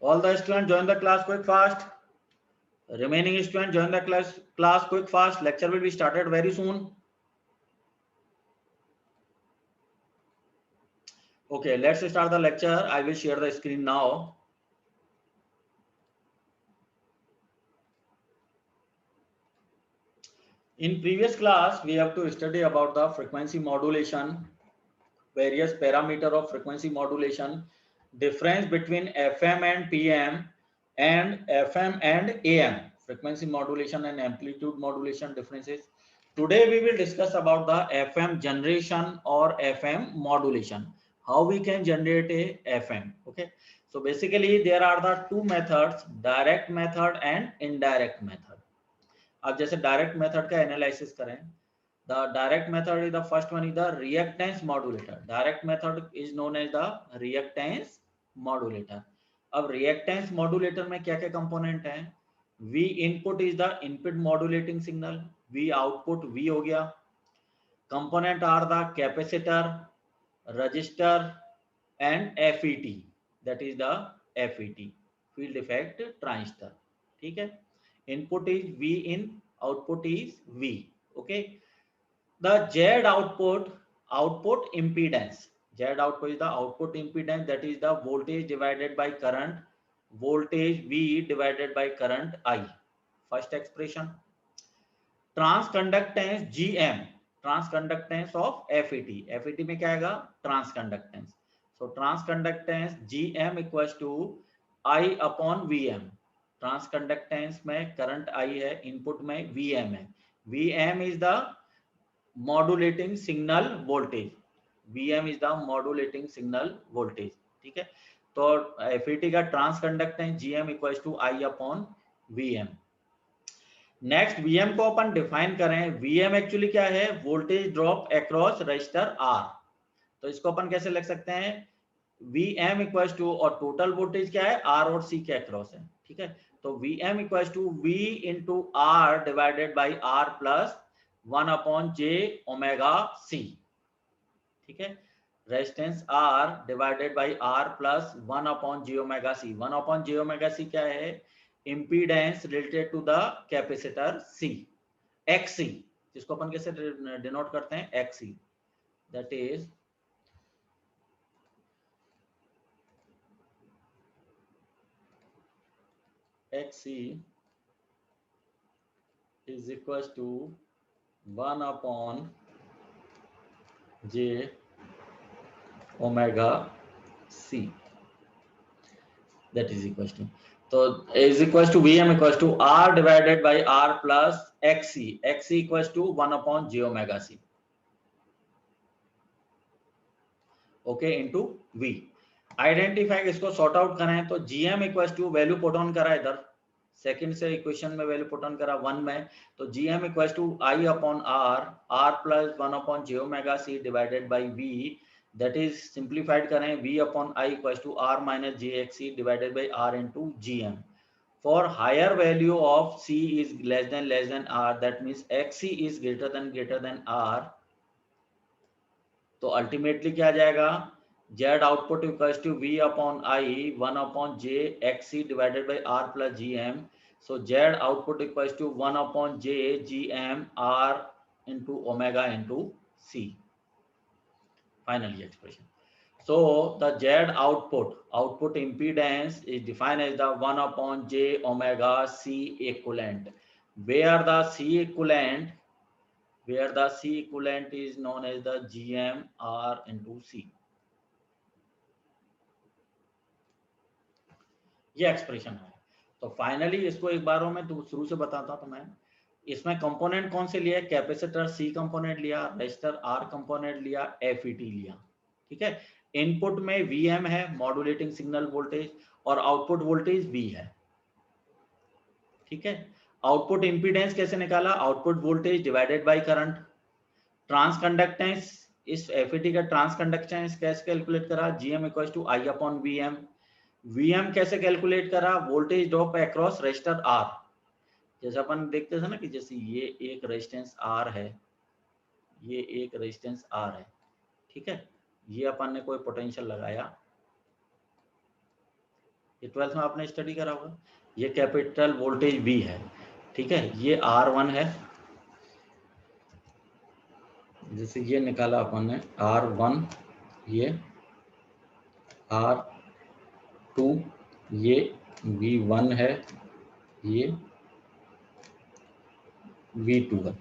All the students join the class quick fast. Remaining students join the class quick fast. Lecture will be started very soon. Okay, let's start the lecture. I will share the screen now. In previous class, we have to study about the frequency modulation, various parameter of frequency modulation, difference between FM and PM, and FM and AM, frequency modulation and amplitude modulation differences. Today we will discuss about the FM generation or FM modulation, how we can generate a FM. Okay, so basically there are the two methods, direct method and indirect method. अब जैसे direct method का analysis करें, the direct method is the first one is the reactance modulator. Direct method is known as the reactance modulator. अब reactance modulator में क्या क्या component हैं? V input is the input modulating signal, V output V हो गया. Component are the capacitor, resistor and FET, that is the FET, field effect transistor. ठीक है, input is V in, output is V. Okay, the Z output impedance, Z output is the output impedance, that is the voltage divided by current, voltage V divided by current I. First expression. Transconductance GM, transconductance of FET, FET में क्या आएगा? Transconductance. So transconductance GM equals to I upon VM. Transconductance में current I है, input में VM है. VM is the modulating signal voltage, VM is the modulating signal voltage. ठीक है, तो FET का transconductance GM equals to I upon VM. Next VM को अपन डिफाइन करें. VM एक्चुअली क्या है? Voltage drop across resistor R. तो इसको अपन कैसे लिख सकते हैं? VM इक्वल्स टू, और टोटल वोल्टेज क्या है? R और C के अक्रॉस है. ठीक है, तो VM equals to V into R divided by R plus 1 upon J omega C. ठीक है, resistance R divided by R plus 1 upon J omega C. 1 upon J omega C क्या है? Impedance related to the capacitor C, XC, जिसको अपन कैसे denote करते हैं? XC, that is XC is equals to 1 upon J omega C, that is equals to, so is equals to VM equals to R divided by R plus XC, XC equals to 1 upon J omega C, okay, into V. Identify, इसको sort out करें तो GM equals to, value put on करा इधर, second से equation में value put on करा 1 में, तो GM equals to I upon R, R plus 1 upon J omega C divided by V, that is simplified करें V upon I equals to R minus JXC divided by R into GM. For higher value of C is less than R, that means XC is greater than R. तो ultimately क्या आ जाएगा? Z output equals to V upon I 1 upon J XC divided by R plus GM. So Z output equals to 1 upon J GM R into omega into C. Finally expression. So the Z output impedance is defined as the 1 upon J omega C equivalent, where the C equivalent is known as the GM R into C. ये expression है. तो finally इसको एक बार मैं शुरू से बताता हूं. तो मैं इसमें कंपोनेंट कौन से लिए? कैपेसिटर C कंपोनेंट लिया, रेजिस्टर R कंपोनेंट लिया, FET लिया. ठीक है, इनपुट में VM है, मॉड्यूलेटिंग सिग्नल वोल्टेज, और आउटपुट वोल्टेज V है. ठीक है, आउटपुट इंपीडेंस कैसे निकाला? Output voltage divided by current. Transconductance, इस FET का ट्रांसकंडक्टेंस कैसे कैलकुलेट करा? GM equals to I upon VM. VM कैसे कैलकुलेट करा? Voltage drop across resistor R. जैसे अपन देखते थे ना कि जैसे ये एक रेजिस्टेंस R है, ये एक रेजिस्टेंस R है. ठीक है, ये अपन ने कोई पोटेंशियल लगाया, ये 12th में आपने स्टडी करा होगा। ये कैपिटल वोल्टेज V है, ठीक है। ये R1 है, जैसे ये निकाला अपन ने R1, ये R2, ये V1 है, ये V2 है।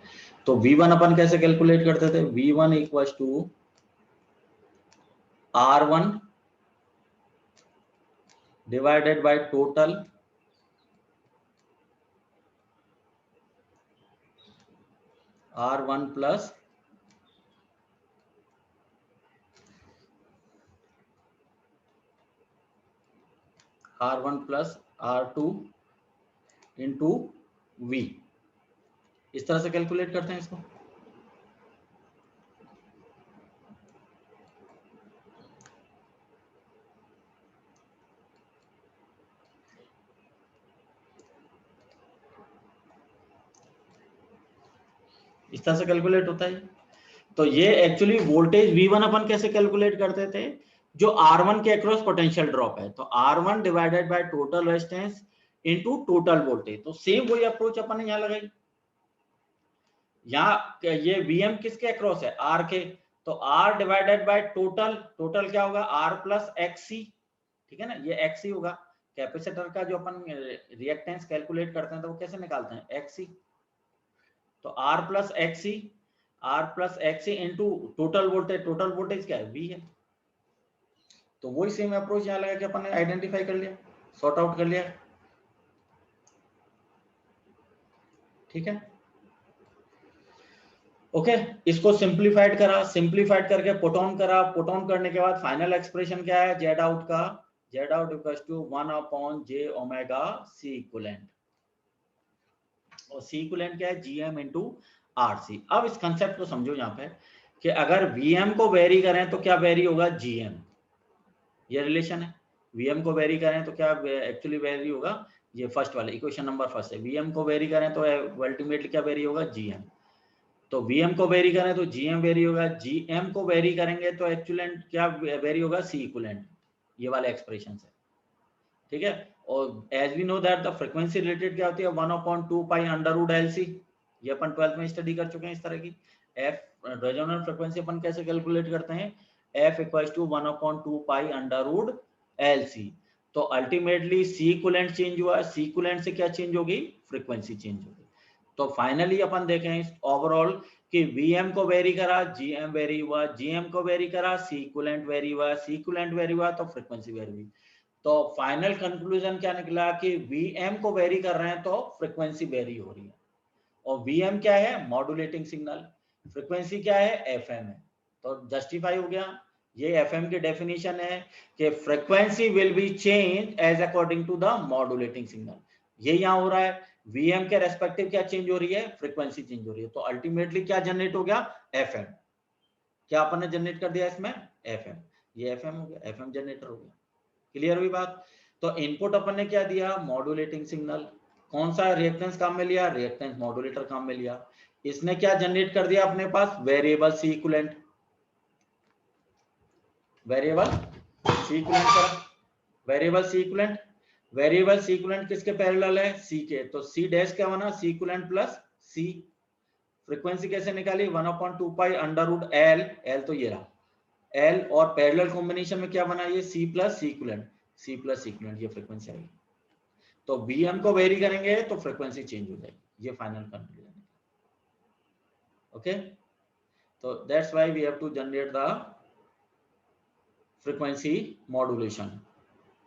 तो V1 अपन कैसे कैलकुलेट करते थे? V1 equal to R1 divided by total R1 plus R1 plus R2 into V। इस तरह से कैलकुलेट करते हैं इसको। इस तरह से कैलकुलेट होता है। तो ये एक्चुअली वोल्टेज V1 अपन कैसे कैलकुलेट करते थे? जो R1 के अक्रॉस पोटेंशियल ड्रॉप है, तो R1 divided by total resistance into total voltage. तो सेम वही अप्रोच अपन ने यहाँ लगाई। यहाँ ये Vm किसके अक्रॉस है? R के, तो R divided by total, total क्या होगा? R प्लस XC, ठीक है ना, ये XC होगा। कैपेसिटर का जो अपन रिएक्टेंस कैलकुलेट करते हैं तो वो कैसे निकालते हैं? XC। तो R plus XC into total voltage, total voltage क्या है? V है। तो वही सेम अप्रोच यहाँ लगा कि अपन ने आइडेंटिफाई कर लिया, सॉर्ट आउट कर लिया, ठीक है। ओके, इसको सिंप्लीफाइड करा, सिंप्लीफाइड करके पुट ऑन करा, पुट ऑन करने के बाद फाइनल एक्सप्रेशन क्या है? जेड आउट का, Z out equals to 1/j omega C equivalent, और C इक्विवेलेंट क्या है? GM into RC। अब इस कंसेप्ट को समझो यहाँ पे कि अगर VM को वेरी करें तो क्या वेरी होगा? GM। ये रिलेशन है। VM को वेरी करें तो क्या एक्चुअली वेरी होगा? ये फर्स्ट वाला इक्वेशन नंबर फर्स्ट है। VM को वेरी करें तो अल्टीमेटली क्या वेरी होगा? GM। तो VM को वेरी करें तो GM वेरी होगा, GM को वेरी करेंगे तो एक्चुअलेंट क्या वेरी होगा? C equivalent. ये वाले एक्सप्रेशन है, ठीक है। और as we know that the frequency related क्या होती है? 1/2 पाई अंडर रूट LC। ये अपन 12th में स्टडी कर चुके हैं इस तरह की। F रेजोनेंट फ्रीक्वेंसी अपन कैसे कैलकुलेट करते हैं? F equals to 1/2 pi under root LC। तो अल्टीमेटली C इक्विवेलेंट चेंज हुआ, C इक्विवेलेंट से क्या चेंज होगी? फ्रीक्वेंसी चेंज होगी। तो फाइनली अपन देखें ओवरऑल कि VM को वेरी करा, GM वेरी हुआ, GM को वेरी करा, C इक्विवेलेंट वेरी हुआ, C इक्विवेलेंट वेरी हुआ तो फ्रीक्वेंसी वेरी हुई। तो फाइनल कंक्लूजन क्या निकला कि VM को वेरी कर रहे हैं तो फ्रीक्वेंसी वेरी हो रही है। और VM क्या है? Modulating signal. फ्रीक्वेंसी क्या है? FM है। तो जस्टिफाई हो गया। ये FM की डेफिनेशन है कि frequency will be change as according to the modulating signal. ये यहाँ हो रहा है। VM के रेस्पेक्टिव क्या चेंज हो रही है? फ्रीक्वेंसी चेंज हो रही है। तो अल्टीमेटली क्या जनरेट हो गया? FM। क्या अपन ने जनरेट कर दिया इसमें? FM। ये FM हो गया, FM जनरेटर हो गया। क्लियर हुई बात? तो इनपुट अपन ने क्या दिया? Modulating signal. कौन सा रिएक्टेंस काम में लिया? रिएक्टेंस मॉड्यूलेटर काम में लिया। इसने क्या जनरेट कर दिया अपने पास? Variable C equivalent. Variable C equivalent करा, variable C equivalent. Variable C equivalent किसके पैरेलल है? C के। तो C डैश क्या बना? C equivalent plus C। Frequency कैसे निकाली? 1/2 pi under root L, L तो ये रहा L, और पैरेलल कॉम्बिनेशन में क्या बना? ये C plus C equivalent, C plus C equivalent, ये फ्रीक्वेंसी आएगी। तो VM को वेरी करेंगे तो फ्रीक्वेंसी चेंज हो जाएगी। ये फाइनल कंक्लूजन है। ओके, तो that's why we have to generate the frequency modulation,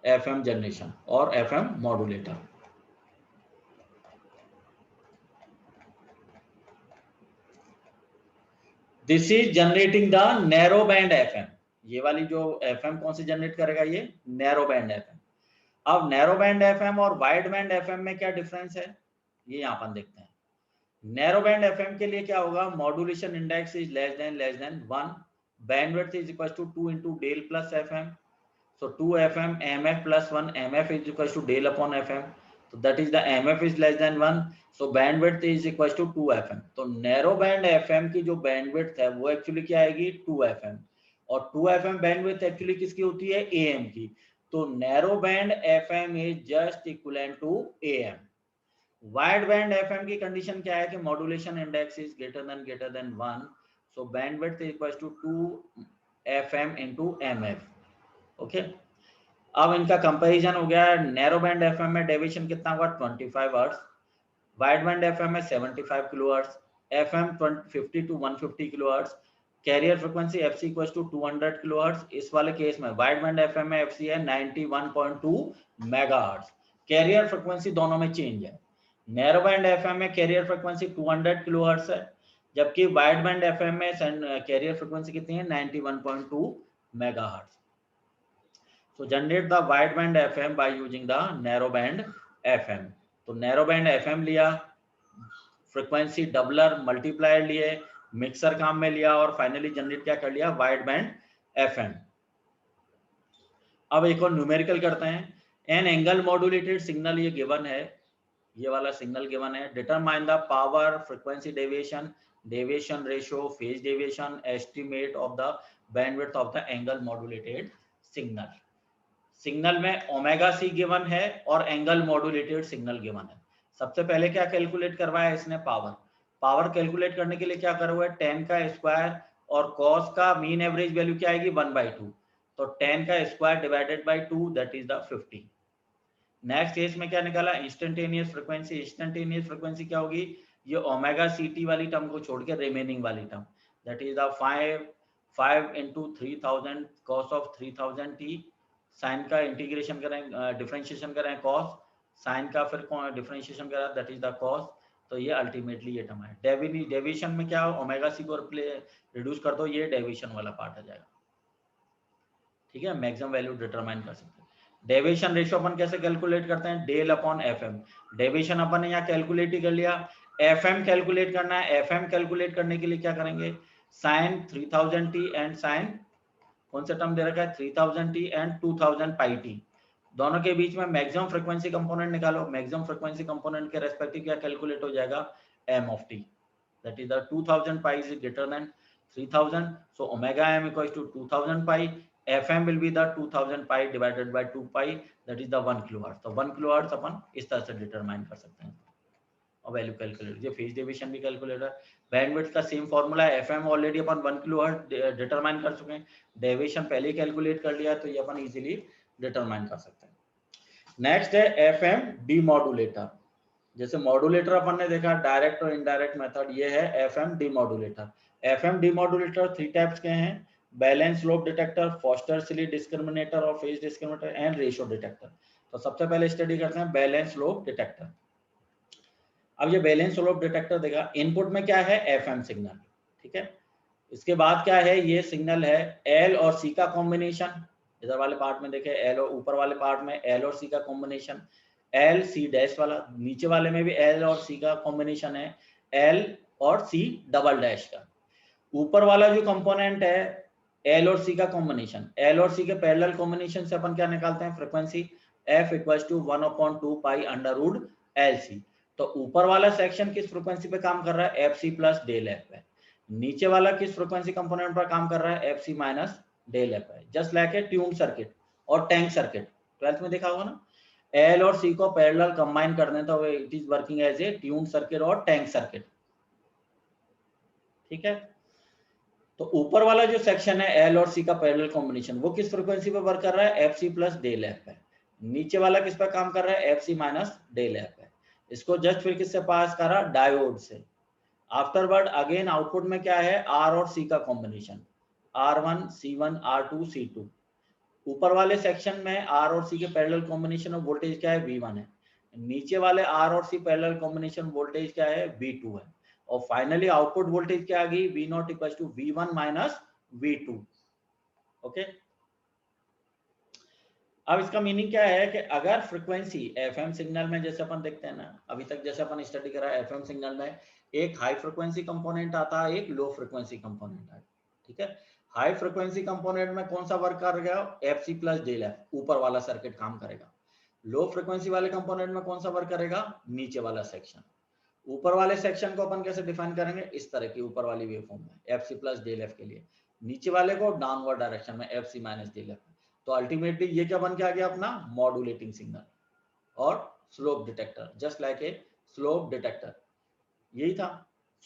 FM generation और FM modulator. This is generating the narrow band FM। ये वाली जो FM कौन सी जनरेट करेगा? ये नैरो बैंड FM। अब नैरो बैंड FM और वाइड बैंड FM में क्या डिफरेंस है? ये यहाँ पर देखते हैं। नैरो बैंड FM के लिए क्या होगा? Modulation index is less than 1, bandwidth is equal to 2 into del plus FM। So 2 FM MF plus 1 MF is equal to del upon FM. So that is the MF is less than 1. So bandwidth is equal to 2 FM. तो narrow band FM की जो bandwidth है वो actually क्या आएगी? 2 FM। और 2 FM bandwidth actually किसकी होती है? AM की। तो narrow band FM is just equivalent to AM. Wide band FM की कंडीशन क्या है कि modulation index is greater than 1, so bandwidth is equal to 2 FM into MF. Okay, अब इनका कंपैरिजन हो गया। नैरो बैंड एफएम में डेविएशन कितना हुआ 25 हर्ट्ज, वाइड बैंड एफएम में 75 kilo hertz, FM 50 to 150 kilo hertz, carrier frequency FC equals to 200 kilo hertz. इस वाले केस में वाइड बैंड एफएम में एफसी है 91.2 मेगाहर्ट्ज। कैरियर फ्रीक्वेंसी दोनों में चेंज है। नैरो बैंड एफएम में कैरियर फ्रीक्वेंसी 200 किलो हर्ट्ज है, जबकि वाइड बैंड एफएम में कैरियर फ्रीक्वेंसी कितनी है 91.2 megahertz. So generate the wideband FM by using the narrowband FM। तो narrowband FM लिया, फ्रीक्वेंसी डबलर मल्टीप्लायर लिए, मिक्सर काम में लिया और फाइनली जनरेट क्या कर लिया वाइडबैंड FM। अब एक और न्यूमेरिकल करते हैं। एन एंगल मॉड्यूलेटेड सिग्नल ये गिवन है, ये वाला सिग्नल गिवन है। Determine the power, frequency deviation, deviation ratio, phase deviation, estimate of the bandwidth of the angle modulated signal. Signal में ओमेगा सी गिवन है और एंगल मॉड्यूलेटेड सिग्नल गिवन है। सबसे पहले क्या कैलकुलेट करवाया इसने पावर। पावर कैलकुलेट करने के लिए क्या करा हुआ है 10 का स्क्वायर और कॉस का मीन एवरेज वैल्यू क्या आएगी 1/2, तो 10 का square divided by 2 that is the 50। Next case में क्या निकाला इंस्टेंटेनियस फ्रीक्वेंसी। इंस्टेंटेनियस फ्रीक्वेंसी क्या होगी ये ओमेगा सी टी वाली टर्म को छोड़ के रिमेनिंग वाली term that is the 5 into 3000 cos of 3000 t। Sine का इंटीग्रेशन करें डिफरेंशिएशन करें कॉस, साइन का फिर डिफरेंशिएशन करें दैट इज द कॉस, तो ये अल्टीमेटली ये टर्म है। डेविएशन में क्या ओमेगा सी को रिड्यूस कर दो, ये डेविएशन वाला पार्ट आ जाएगा। ठीक है, मैक्सिमम वैल्यू डिटरमाइन कर सकते हैं। डेविएशन रेशियो अपन कैसे कैलकुलेट करते हैं डेल अपॉन एफएम। डेविएशन अपन ने यहाँ कैलकुलेट ही कर लिया, एफएम कैलकुलेट करना है। एफएम कैलकुलेट करने के लिए क्या करेंगे साइन 3000 टी एंड साइन कौन सा टर्म दे रखा है 3000 टी एंड 2000 पाई टी, दोनों के बीच में मैक्सिमम फ्रीक्वेंसी कंपोनेंट निकालो। मैक्सिमम फ्रीक्वेंसी कंपोनेंट के रेस्पेक्टिव क्या कैलकुलेट हो जाएगा M of T, that is the 2000 pi is greater than 3000, so omega M equals to 2000 pi, FM will be the 2000 pi divided by 2 pi that is the 1 kilohertz. तो 1 kilohertz अपन इस तरह से determine कर सकते हैं और वैल्यू कैलकुलेट। ये phase deviation भी कैलकुलेटर। बैंडविड्थ का सेम फॉर्मूला है, एफएम ऑलरेडी अपन 1 किलोहर्ट्ज डिटरमाइन कर चुके हैं, डेविएशन पहले ही कैलकुलेट कर लिया तो ये अपन इजीली डिटरमाइन कर सकते हैं। नेक्स्ट है एफएम डीमॉड्यूलेटर। जैसे मॉड्यूलेटर अपन ने देखा डायरेक्ट और इनडायरेक्ट मेथड, ये है FM demodulator. FM demodulator 3 types के हैं, balance slope detector, Foster Seeley discriminator और phase discriminator and ratio detector. तो सबसे पहले स्टडी करते हैं बैलेंस स्लोप डिटेक्टर। अब ये बैलेंस स्लोप डिटेक्टर देखा, इनपुट में क्या है एफएम सिग्नल, ठीक है। इसके बाद क्या है ये सिग्नल है एल और सी का कॉम्बिनेशन। इधर वाले पार्ट में देखे एल, और ऊपर वाले पार्ट में एल और सी का कॉम्बिनेशन, एल सी डैश वाला। नीचे वाले में भी एल और सी का कॉम्बिनेशन है, एल और सी डबल डैश का। ऊपर वाला जो कंपोनेंट है एल और सी का कॉम्बिनेशन, एल और सी के पैरेलल कॉम्बिनेशन से अपन क्या निकालते हैं frequency F equals to 1/2 pi under root L C. तो ऊपर वाला सेक्शन किस फ्रीक्वेंसी पे काम कर रहा है F C plus del F है, नीचे वाला किस फ्रीक्वेंसी कंपोनेंट पर काम कर रहा है F C minus del F है। Just like a tune circuit और टैंक सर्किट, 12th में देखा होगा ना, एल और सी को पैरेलल कंबाइन कर दें तो it is working as a tune circuit और टैंक सर्किट, ठीक है। तो ऊपर वाला जो सेक्शन है एल और सी का पैरेलल कॉम्बिनेशन वो किस फ्रीक्वेंसी पे वर्क कर रहा है F C plus del F है, नीचे वाला किस पे काम कर रहा है F C minus del F है। इसको जस्ट फिर किससे पास करा डायोड से। आफ्टरवर्ड अगेन आउटपुट में क्या है आर और सी का combination, R1 C1 R2 C2। ऊपर वाले सेक्शन में आर और सी के पैरेलल कॉम्बिनेशन ऑफ वोल्टेज क्या है V1 है, नीचे वाले आर और सी पैरेलल कॉम्बिनेशन वोल्टेज क्या है V2 है, और फाइनली आउटपुट वोल्टेज क्या आ गई V0 equal to V1 minus V2। Okay, अब इसका मीनिंग क्या है कि अगर फ्रीक्वेंसी एफएम सिग्नल में जैसे अपन देखते हैं ना, अभी तक जैसे अपन स्टडी करा एफएम सिग्नल में एक हाई फ्रीक्वेंसी कंपोनेंट आता है, एक लो फ्रीक्वेंसी कंपोनेंट आता है, ठीक है। हाई फ्रीक्वेंसी कंपोनेंट में कौन सा वर्क करेगा F C plus del F, ऊपर वाला सर्किट काम करेगा। लो फ्रीक्वेंसी वाले कंपोनेंट में कौन सा वर्क करेगा नीचे वाला सेक्शन। ऊपर वाले सेक्शन को अपन कैसे डिफाइन करेंगे इस तरह की ऊपर वाली वेवफॉर्म में F C plus del F के लिए, नीचे वाले को डाउनवर्ड डायरेक्शन में F C minus del F. तो अल्टीमेटली ये क्या बन के आ गया अपना मॉड्यूलेटिंग सिग्नल और slope detector, just like a slope detector. यही था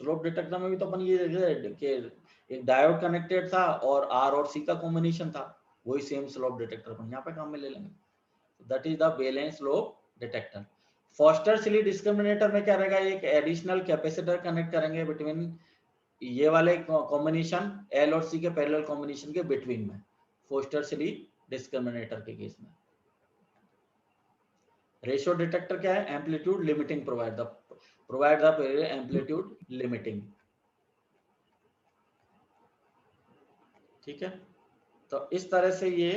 स्लोप डिटेक्टर में भी तो अपन ये कि एक डायोड कनेक्टेड था और आर और सी का कॉम्बिनेशन था, वही सेम स्लोप डिटेक्टर अपन यहाँ पे काम में ले लेंगे। That is the balance slope detector. Foster Seeley discriminator में क्या रहेगा, एक एडिशनल कैपेसिटर कनेक्ट करेंगे बिटवीन ये वाले कॉम्बिनेशन एल और सी के पैरेलल कॉम्बिनेशन के बिटवीन में, फोस्टर सिली डिस्क्रिमिनेटर के केस में। रेशियो डिटेक्टर क्या है, amplitude limiting provide the amplitude limiting. ठीक है, तो इस तरह से ये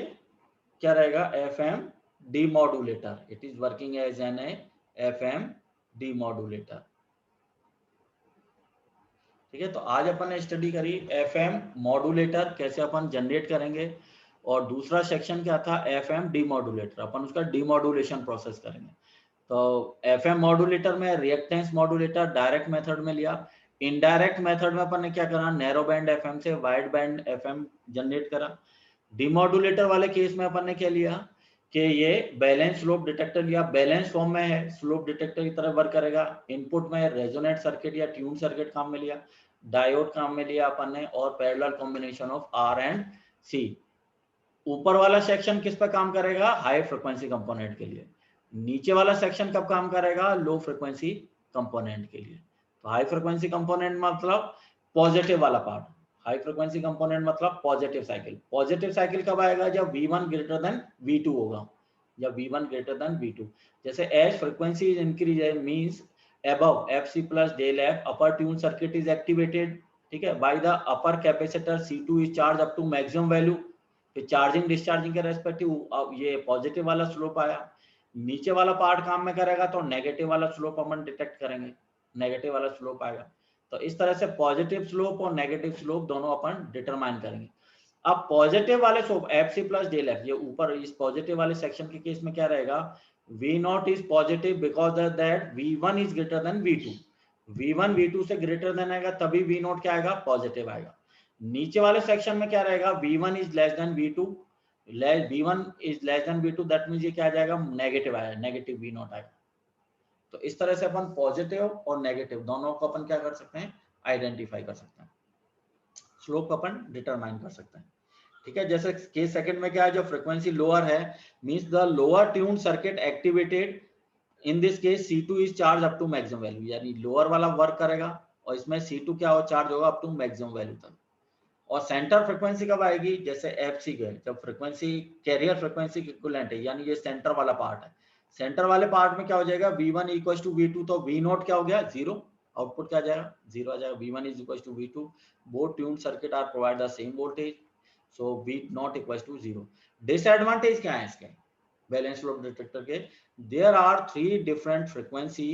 क्या रहेगा, FM demodulator, it is working as an FM demodulator. ठीक है, तो आज अपन ने स्टडी करी एफएम मॉड्यूलेटर कैसे अपन जनरेट करेंगे, और दूसरा सेक्शन क्या था एफएम डीमॉड्यूलेटर, अपन उसका डीमॉड्यूलेशन प्रोसेस करेंगे। तो एफएम मॉड्यूलेटर में रिएक्टेंस मॉड्यूलेटर डायरेक्ट मेथड में लिया, इनडायरेक्ट मेथड में अपन ने क्या करा, नैरो बैंड एफएम से वाइड बैंड एफएम जनरेट करा। डीमॉड्यूलेटर वाले केस में अपन ने क्या लिया कि ये बैलेंस स्लोप डिटेक्टर लिया, बैलेंस फॉर्म में है, स्लोप डिटेक्टर की तरह वर्क करेगा। इनपुट में रेजोनेट सर्किट या ट्यून सर्किट काम में लिया, डायोड काम में लिया अपन ने, और parallel combination of R and C. ऊपर वाला सेक्शन किस पे काम करेगा, हाई फ्रिक्वेंसी कंपोनेंट के लिए। नीचे वाला सेक्शन कब काम करेगा, लो फ्रिक्वेंसी कंपोनेंट के लिए। तो हाई फ्रिक्वेंसी कंपोनेंट मतलब पॉजिटिव वाला पार्ट, हाई फ्रिक्वेंसी कंपोनेंट मतलब पॉजिटिव साइकिल। पॉजिटिव साइकिल कब आएगा, जब V1 ग्रेटर देन V2 होगा, जब V1 ग्रेटर देन V2। जैसे as frequency is increase means above fc plus del f upper tune circuit is activated, ठीक है, by the upper capacitor C2 is charged up to maximum value। फिर charging discharging के respective ये positive वाला slope आया। नीचे वाला part काम में करेगा तो नेगेटिव वाला स्लोप अपन डिटेक्ट करेंगे, नेगेटिव वाला स्लोप आएगा। तो इस तरह से पॉजिटिव स्लोप और नेगेटिव स्लोप दोनों अपन डिटरमाइन करेंगे। अब पॉजिटिव वाले slope F C plus del F, ये ऊपर इस पॉजिटिव वाले सेक्शन के केस में क्या रहेगा, V0 is positive because that V1 is greater than V2। V1 V2 से ग्रेटर देन आएगा तभी V0 क्या आएगा, पॉजिटिव आएगा। नीचे वाले सेक्शन में क्या रहेगा, V1 is less than V2, V1 is less than V2, that means ये क्या आ जाएगा, नेगेटिव आएगा, नेगेटिव V0 आएगा। तो इस तरह से अपन पॉजिटिव और नेगेटिव दोनों को अपन क्या कर सकते हैं, आइडेंटिफाई कर सकते हैं, स्लोप अपन डिटरमाइन कर सकते हैं। ठीक है, जैसे केस सेकंड में क्या है, जो फ्रीक्वेंसी लोअर है means the lower tune circuit activated, in this case C2 is charge up to maximum value, यानी लोअर वाला वर्क करेगा और इसमें C2 क्या हो, चार्ज होगा अप टू मैक्सिमम वैल्यू तक। और सेंटर फ्रीक्वेंसी कब आएगी, जैसे FC के जब फ्रीक्वेंसी कैरियर फ्रीक्वेंसी इक्विवेलेंट है, यानी ये सेंटर वाला पार्ट है, सेंटर वाले पार्ट में क्या हो जाएगा, V1 इक्वल टू V2, तो V0 क्या हो गया, जीरो, आउटपुट क्या आ जाएगा, जीरो आ जाएगा। V1 is equal to V2, both tune circuit are provide the same voltage, so V0 equals to 0। Disadvantage क्या है इसके बैलेंस स्लोप डिटेक्टर के, there are 3 different frequency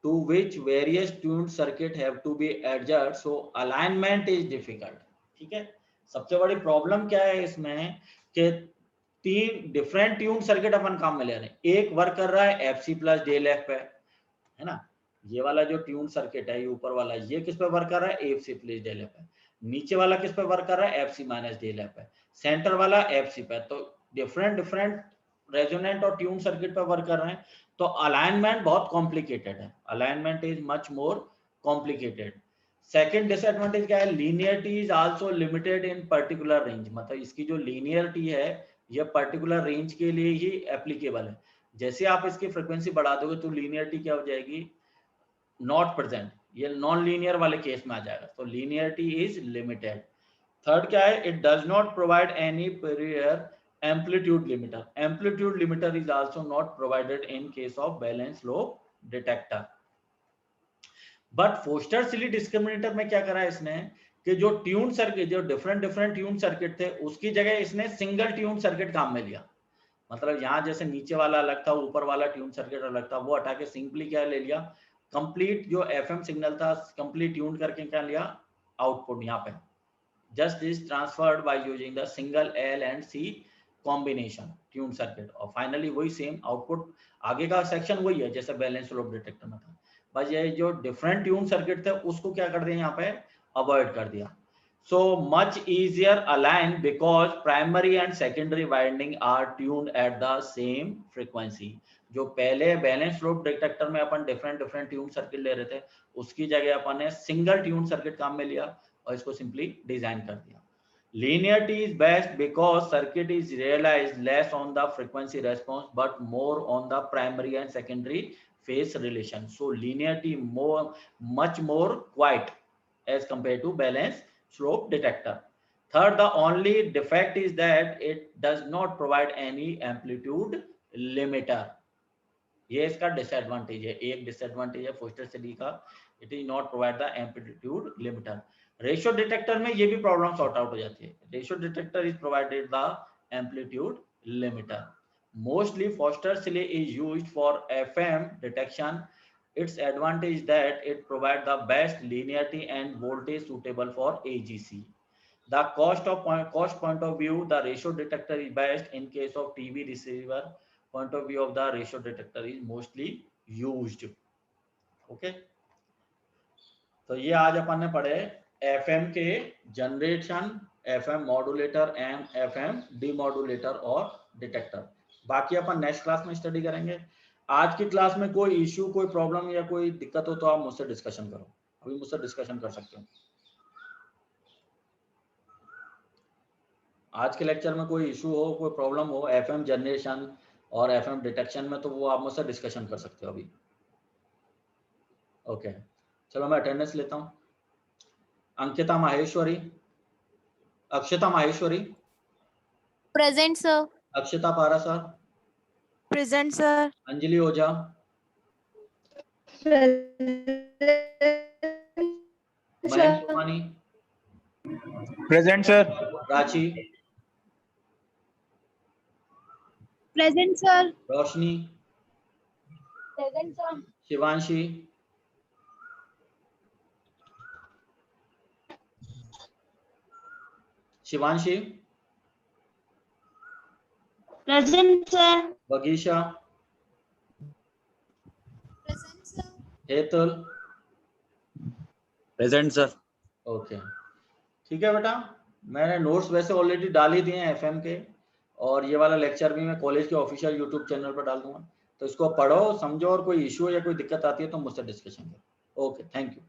to which various tuned circuit have to be adjusted, so alignment is difficult। ठीक है, सबसे बड़ी problem क्या है इसमें कि 3 डिफरेंट ट्यून सर्किट अपन काम में ले रहे हैं, एक वर्क कर रहा है FC प्लस डेल एफ पे, है ना, ये वाला जो ट्यून सर्किट है ये ऊपर वाला, ये किस पे वर्क कर रहा है, FC प्लस डेल एफ पे। नीचे वाला किस पे वर्क कर रहा है, FC माइनस डेल एफ पे। सेंटर वाला FC पे। तो डिफरेंट रेजोनेंट और ट्यून सर्किट पे वर्क कर रहे हैं, तो अलाइनमेंट बहुत कॉम्प्लिकेटेड है, alignment is much more complicated. Second disadvantage क्या है, linearity is also limited in particular range, मतलब इसकी जो लीनियरिटी है ये पर्टिकुलर रेंज के लिए ही एप्लीकेबल है। जैसे आप इसकी फ्रीक्वेंसी बढ़ा दोगे तो लीनियरिटी क्या हो जाएगी, नॉट प्रेजेंट, ये नॉन लीनियर वाले केस में आ जाएगा, तो लीनियरिटी इज लिमिटेड। थर्ड क्या है, it does not provide any carrier amplitude limiter, amplitude limiter is also not provided in case of balance slope detector. But Foster Seeley discriminator में क्या करा इसने कि जो ट्यून सर्किट, जो डिफरेंट ट्यून सर्किट थे उसकी जगह इसने सिंगल ट्यून सर्किट काम में लिया। मतलब यहाँ जैसे नीचे वाला अलग था, ऊपर वाला ट्यून सर्किट अलग था, वो हटा के सिंपली क्या ले लिया, कंप्लीट जो एफएम सिग्नल था कंप्लीट ट्यून करके क्या लिया, आउटपुट यहाँ पे just is transferred by using the single L and C combination tune circuit, और फाइनली वही सेम आउटपुट, आगे का सेक्शन वही है जैसे बैलेंस स्लोप डिटेक्टर में था, बस ये जो डिफरेंट ट्यून सर्किट थे उसको क्या कर दिया यहाँ पे, अवॉइड कर दिया। so much easier aligned because primary and secondary winding are tuned at the same frequency. जो पहले बैलेंस लोड डिटेक्टर में अपन डिफरेंट ट्यून सर्किट ले रहे थे, उसकी जगह अपन ने सिंगल ट्यून सर्किट काम में लिया और इसको सिंपली डिजाइन कर दिया. Linearity is best because circuit is realized less on the frequency response but more on the primary and secondary phase relation. So linearity much more quiet as compared to balance slope detector. Third, the only defect is that it does not provide any amplitude limiter. ये इसका disadvantage है, एक disadvantage है Foster city का, it is not provide the amplitude limiter. Ratio detector में ये भी problem sort out हो जाती है. Ratio detector is provided the amplitude limiter. Mostly Foster Seeley is used for FM detection. Its advantage that it provides the best linearity and voltage suitable for AGC. The cost point of view, the ratio detector is best in case of TV receiver. Point of view of the ratio detector is mostly used. Okay. तो ये आज अपन ने पढ़े FM के generation, FM modulator and FM demodulator और detector. बाकी अपन next class में study करेंगे. आज की क्लास में कोई इश्यू, कोई प्रॉब्लम या कोई दिक्कत हो तो आप मुझसे डिस्कशन करो. अभी मुझसे डिस्कशन कर सकते हो. आज के लेक्चर में कोई इश्यू हो, कोई प्रॉब्लम हो FM जनरेशन और FM डिटेक्शन में, तो वो आप मुझसे डिस्कशन कर सकते हो अभी. ओके, चलो मैं अटेंडेंस लेता हूँ. Ankita Maheshwari, Akshata Maheshwari present sir. Akshata Para sir present sir. Anjali Ojha Mayank Somani present sir. Prachi present sir. Roshni present sir. Shivanshi Shivanshi present sir. Vagisha present sir. Hetal present sir. Okay, ठीक है बेटा. मैंने नोट्स वैसे ऑलरेडी डाल ही दिए हैं एफएम के, और ये वाला लेक्चर भी मैं कॉलेज के ऑफिशियल यूट्यूब चैनल पर डाल दूंगा. तो इसको पढ़ो, समझो, और कोई इशू या कोई दिक्कत आती है तो मुझसे डिस्कशन करो. Okay, thank you.